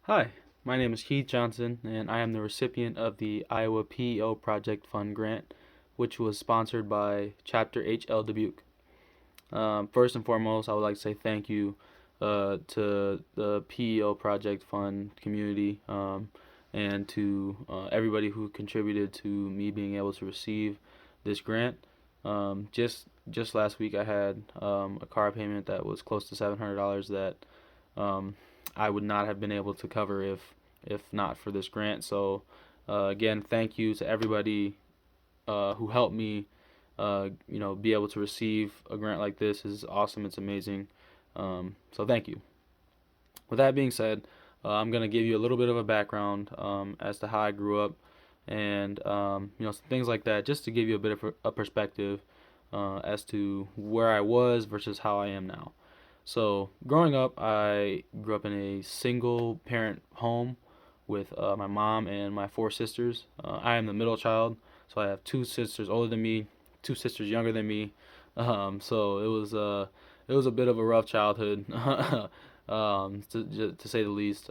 Hi, my name is Keith Johnson, and I am the recipient of the Iowa P.E.O Project Fund grant, which was sponsored by Chapter HL Dubuque. First and foremost, I would like to say thank you to the P.E.O Project Fund community and to everybody who contributed to me being able to receive this grant. Just last week, I had a car payment that was close to $700 that um, I would not have been able to cover if not for this grant. So again, thank you to everybody who helped me. Be able to receive a grant like this is awesome. It's amazing. So thank you. With that being said, I'm gonna give you a little bit of a background as to how I grew up and things like that, just to give you a bit of a perspective as to where I was versus how I am now. So, growing up, I grew up in a single parent home with my mom and my four sisters. I am the middle child, so I have two sisters older than me, two sisters younger than me. So it was a bit of a rough childhood, to say the least.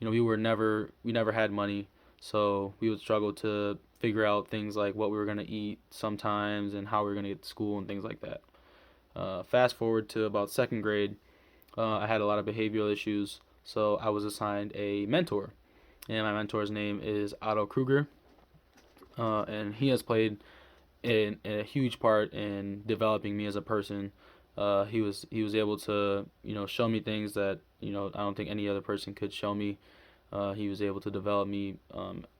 We never had money, so we would struggle to figure out things like what we were gonna eat sometimes and how we were gonna get to school and things like that. Fast forward to about second grade, I had a lot of behavioral issues, so I was assigned a mentor, and my mentor's name is Otto Kruger, and he has played a huge part in developing me as a person. He was able to show me things that I don't think any other person could show me. He was able to develop me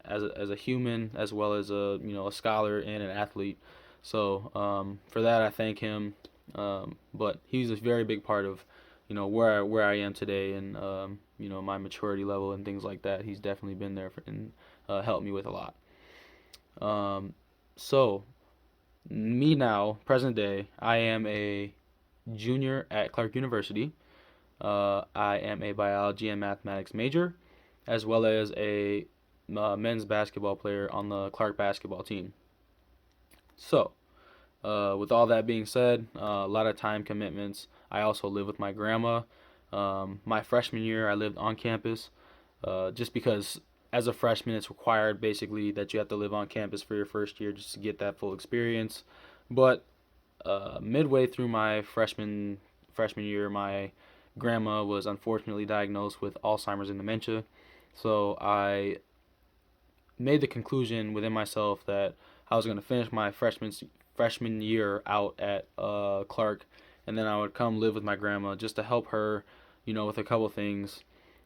as a human as well as a scholar and an athlete. So for that I thank him. But he's a very big part of where I am today and my maturity level and things like that. He's definitely been there and helped me with a lot. Um, so me now, present day, I am a junior at Clark University. I am a biology and mathematics major, as well as a men's basketball player on the Clark basketball team. So, with all that being said, a lot of time commitments. I also live with my grandma. My freshman year, I lived on campus, just because as a freshman, it's required basically that you have to live on campus for your first year just to get that full experience. But midway through my freshman year, my grandma was unfortunately diagnosed with Alzheimer's and dementia. So I made the conclusion within myself that I was going to finish my freshman year out at Clark, and then I would come live with my grandma just to help her, with a couple things.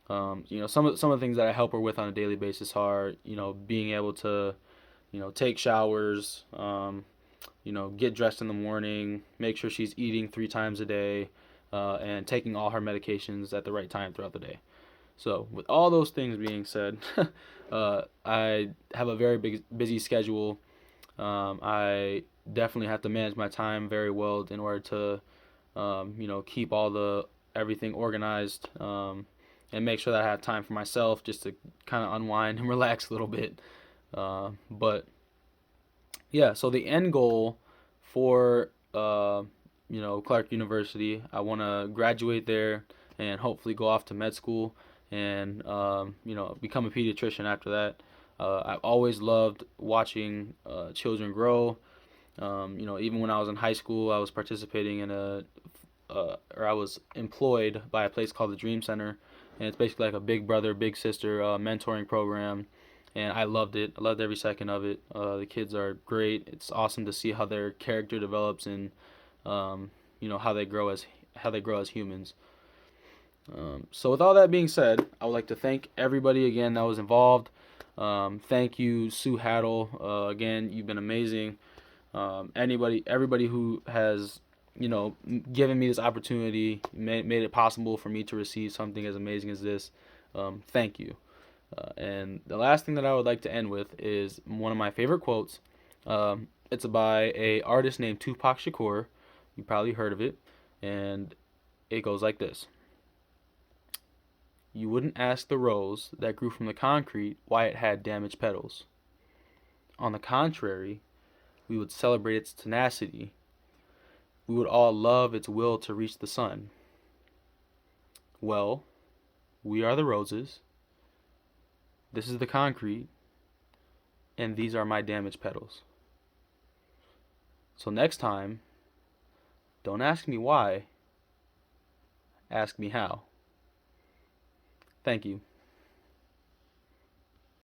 Some of the things that I help her with on a daily basis are, being able to, take showers, get dressed in the morning, make sure she's eating 3 times a day, and taking all her medications at the right time throughout the day. So, with all those things being said, I have a very busy schedule. I definitely have to manage my time very well in order to, keep all the everything organized, and make sure that I have time for myself just to kind of unwind and relax a little bit. But yeah, so the end goal for Clark University, I want to graduate there and hopefully go off to med school and become a pediatrician after that. I've always loved watching children grow. Even when I was in high school, I was participating in or I was employed by a place called the Dream Center, and it's basically like a big brother, big sister mentoring program, and I loved it. I loved every second of it. The kids are great. It's awesome to see how their character develops and how they grow as humans. So with all that being said, I would like to thank everybody again that was involved. Thank you, Sue Haddle. Again, you've been amazing. Everybody who has, given me this opportunity, made it possible for me to receive something as amazing as this. Thank you. And the last thing that I would like to end with is one of my favorite quotes. It's by a artist named Tupac Shakur. You probably heard of it, and it goes like this: "You wouldn't ask the rose that grew from the concrete why it had damaged petals. On the contrary, we would celebrate its tenacity. We would all love its will to reach the sun. Well, We are the roses. This is the concrete. And these are my damaged petals. So next time, don't ask me why. Ask me how. Thank you.